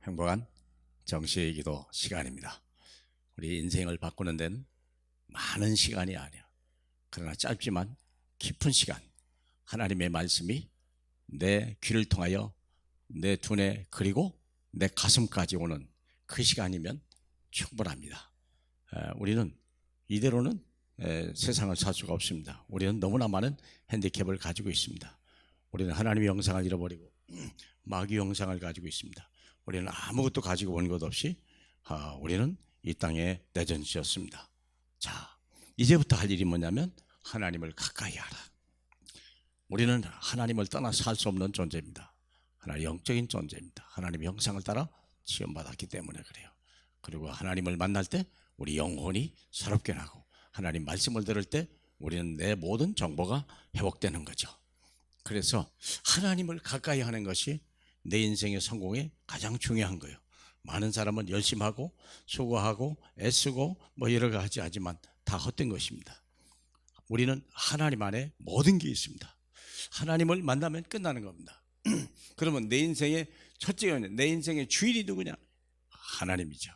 행복한 정시의 기도 시간입니다. 우리 인생을 바꾸는 데는 많은 시간이 아니야. 그러나 짧지만 깊은 시간, 하나님의 말씀이 내 귀를 통하여 내 두뇌 그리고 내 가슴까지 오는 그 시간이면 충분합니다. 우리는 이대로는 세상을 살 수가 없습니다. 우리는 너무나 많은 핸디캡을 가지고 있습니다. 우리는 하나님의 형상을 잃어버리고 마귀 형상을 가지고 있습니다. 우리는 아무것도 가지고 온 것 없이 우리는 이 땅에 내전지었습니다. 자, 이제부터 할 일이 뭐냐면 하나님을 가까이 하라. 우리는 하나님을 떠나 살 수 없는 존재입니다. 하나님 영적인 존재입니다. 하나님의 형상을 따라 지음받았기 때문에 그래요. 그리고 하나님을 만날 때 우리 영혼이 새롭게 나고 하나님 말씀을 들을 때 우리는 내 모든 정보가 회복되는 거죠. 그래서 하나님을 가까이 하는 것이 내 인생의 성공에 가장 중요한 거예요. 많은 사람은 열심히 하고 수고하고 애쓰고 뭐 여러 가지 하지만 다 헛된 것입니다. 우리는 하나님 안에 모든 게 있습니다. 하나님을 만나면 끝나는 겁니다. 그러면 내 인생의 첫째가 내 인생의 주인이 누구냐? 하나님이죠.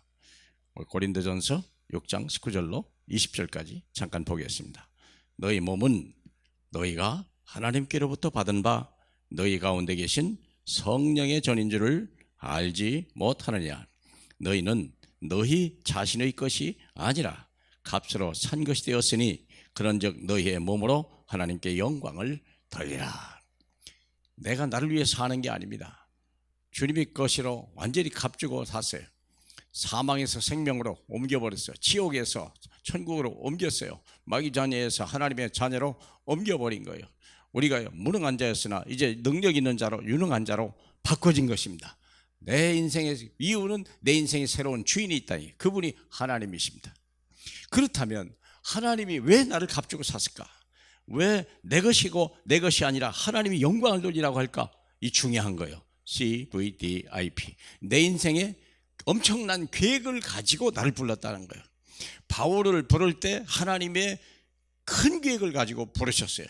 고린도전서 6장 19절로 20절까지 잠깐 보겠습니다. 너희 몸은 너희가 하나님께로부터 받은 바 너희 가운데 계신 성령의 전인 줄을 알지 못하느냐? 너희는 너희 자신의 것이 아니라 값으로 산 것이 되었으니 그런즉 너희의 몸으로 하나님께 영광을 돌리라. 내가 나를 위해 사는 게 아닙니다. 주님의 것으로 완전히 값주고 샀어요. 사망에서 생명으로 옮겨버렸어요. 지옥에서 천국으로 옮겼어요. 마귀 자녀에서 하나님의 자녀로 옮겨버린 거예요. 우리가 무능한 자였으나 이제 능력 있는 자로 유능한 자로 바꿔진 것입니다. 내 인생의 이유는 내 인생에 새로운 주인이 있다니 그분이 하나님이십니다. 그렇다면 하나님이 왜 나를 값주고 샀을까? 왜 내 것이고 내 것이 아니라 하나님이 영광을 돌리라고 할까? 이 중요한 거예요. CVDIP. 내 인생에 엄청난 계획을 가지고 나를 불렀다는 거예요. 바울을 부를 때 하나님의 큰 계획을 가지고 부르셨어요.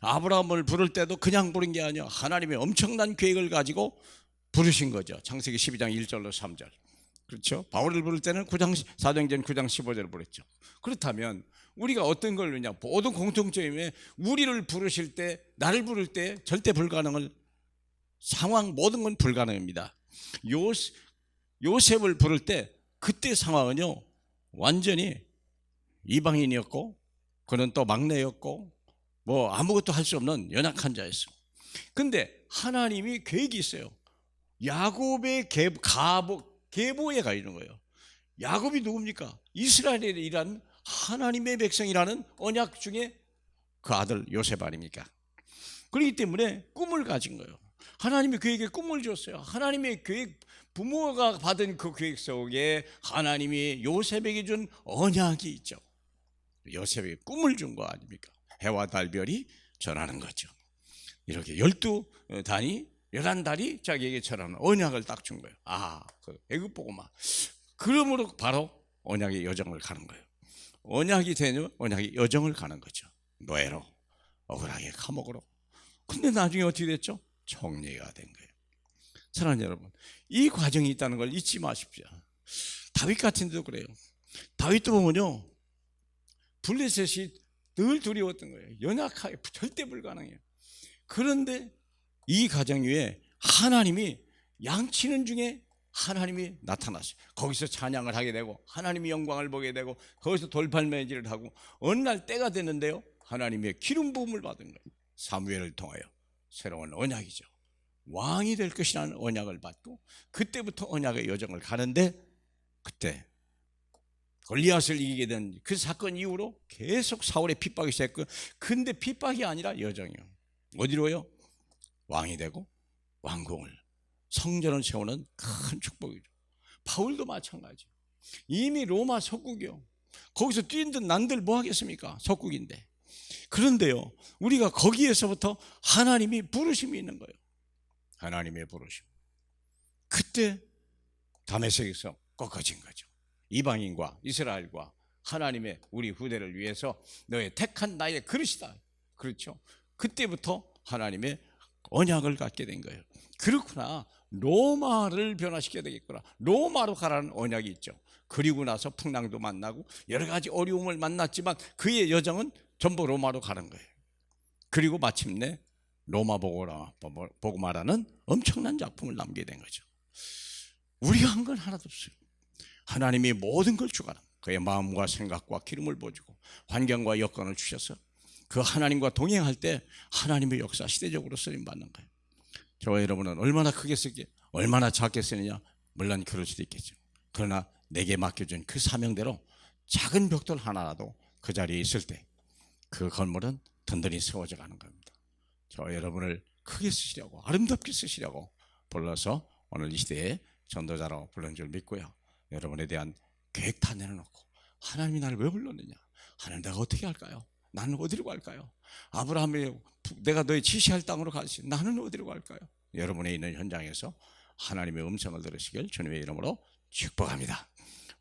아브라함을 부를 때도 그냥 부른 게 아니야. 하나님의 엄청난 계획을 가지고 부르신 거죠. 창세기 12장 1절로 3절. 그렇죠? 바울을 부를 때는 사도행전 9장 15절을 부르죠. 그렇다면 우리가 어떤 걸 넣냐? 모든 공통점에 우리를 부르실 때, 나를 부를 때 절대 불가능을 상황 모든 건 불가능합니다. 요셉을 부를 때 그때 상황은요 완전히 이방인이었고 그는 또 막내였고 뭐 아무것도 할 수 없는 연약한 자였어. 근데 하나님이 계획이 있어요. 야곱의 계보에 가 있는 거예요. 야곱이 누굽니까? 이스라엘이라는 하나님의 백성이라는 언약 중에 그 아들 요셉 아닙니까? 그렇기 때문에 꿈을 가진 거예요. 하나님이 그에게 꿈을 줬어요. 하나님의 계획, 부모가 받은 그 계획 속에 하나님이 요셉에게 준 언약이 있죠. 요셉에게 꿈을 준 거 아닙니까? 해와 달 별이 전하는 거죠. 이렇게 12단이 11달이 자기에게 전하는 언약을 딱 준 거예요. 그 애굽 보고만. 그러므로 바로 언약의 여정을 가는 거예요. 언약이 되면 언약의 여정을 가는 거죠. 노예로, 억울하게 감옥으로. 근데 나중에 어떻게 됐죠? 총리가 된 거예요. 사랑하는 여러분, 이 과정이 있다는 걸 잊지 마십시오. 다윗 같은 데도 그래요. 다윗도 보면요 블레셋이 늘 두려웠던 거예요. 연약하게 절대 불가능해요. 그런데 이 가정 위에 하나님이 양치는 중에 하나님이 나타났어요. 거기서 찬양을 하게 되고 하나님의 영광을 보게 되고 거기서 돌팔매질을 하고 어느 날 때가 됐는데요 하나님의 기름 부음을 받은 거예요. 사무엘을 통하여 새로운 언약이죠. 왕이 될 것이라는 언약을 받고 그때부터 언약의 여정을 가는데 그때 골리앗을 이기게 된 그 사건 이후로 계속 사울의 핍박이 시작했고 근데 핍박이 아니라 여정이요. 어디로요? 왕이 되고 왕궁을 성전을 세우는 큰 축복이죠. 바울도 마찬가지죠. 이미 로마 석국이요. 거기서 뛰든 난들 뭐 하겠습니까? 석국인데. 그런데요 우리가 거기에서부터 하나님이 부르심이 있는 거예요. 하나님의 부르심. 그때 다메섹에서 꺾어진 거죠. 이방인과 이스라엘과 하나님의 우리 후대를 위해서 너의 택한 나의 그릇이다. 그렇죠? 그때부터 하나님의 언약을 갖게 된 거예요. 그렇구나. 로마를 변화시켜야 되겠구나. 로마로 가라는 언약이 있죠. 그리고 나서 풍랑도 만나고 여러 가지 어려움을 만났지만 그의 여정은 전부 로마로 가는 거예요. 그리고 마침내 로마 보고 말하는 엄청난 작품을 남게 된 거죠. 우리가 한 건 하나도 없어요. 하나님이 모든 걸 주관하는 그의 마음과 생각과 기름을 부어주고 환경과 여건을 주셔서 그 하나님과 동행할 때 하나님의 역사 시대적으로 쓰임받는 거예요. 저와 여러분은 얼마나 크게 쓰게 얼마나 작게 쓰느냐, 물론 그럴 수도 있겠죠. 그러나 내게 맡겨준 그 사명대로 작은 벽돌 하나라도 그 자리에 있을 때 그 건물은 든든히 세워져 가는 겁니다. 저와 여러분을 크게 쓰시려고, 아름답게 쓰시려고 불러서 오늘 이 시대에 전도자로 부른 줄 믿고요. 여러분에 대한 계획 다 내려놓고, 하나님이 나를 왜 불렀느냐, 하나님 내가 어떻게 할까요? 나는 어디로 갈까요? 아브라함이 내가 너의 지시할 땅으로 가시, 나는 어디로 갈까요? 여러분의 있는 현장에서 하나님의 음성을 들으시길 주님의 이름으로 축복합니다.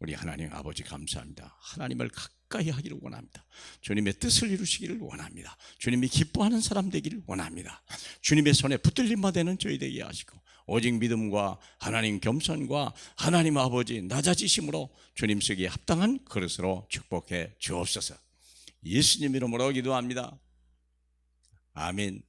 우리 하나님 아버지 감사합니다. 하나님을 가까이 하기를 원합니다. 주님의 뜻을 이루시기를 원합니다. 주님이 기뻐하는 사람 되기를 원합니다. 주님의 손에 붙들림만 되는 저희 되게 하시고 오직 믿음과 하나님 겸손과 하나님 아버지 낮아지심으로 주님 쓰기에 합당한 그릇으로 축복해 주옵소서. 예수님 이름으로 기도합니다. 아멘.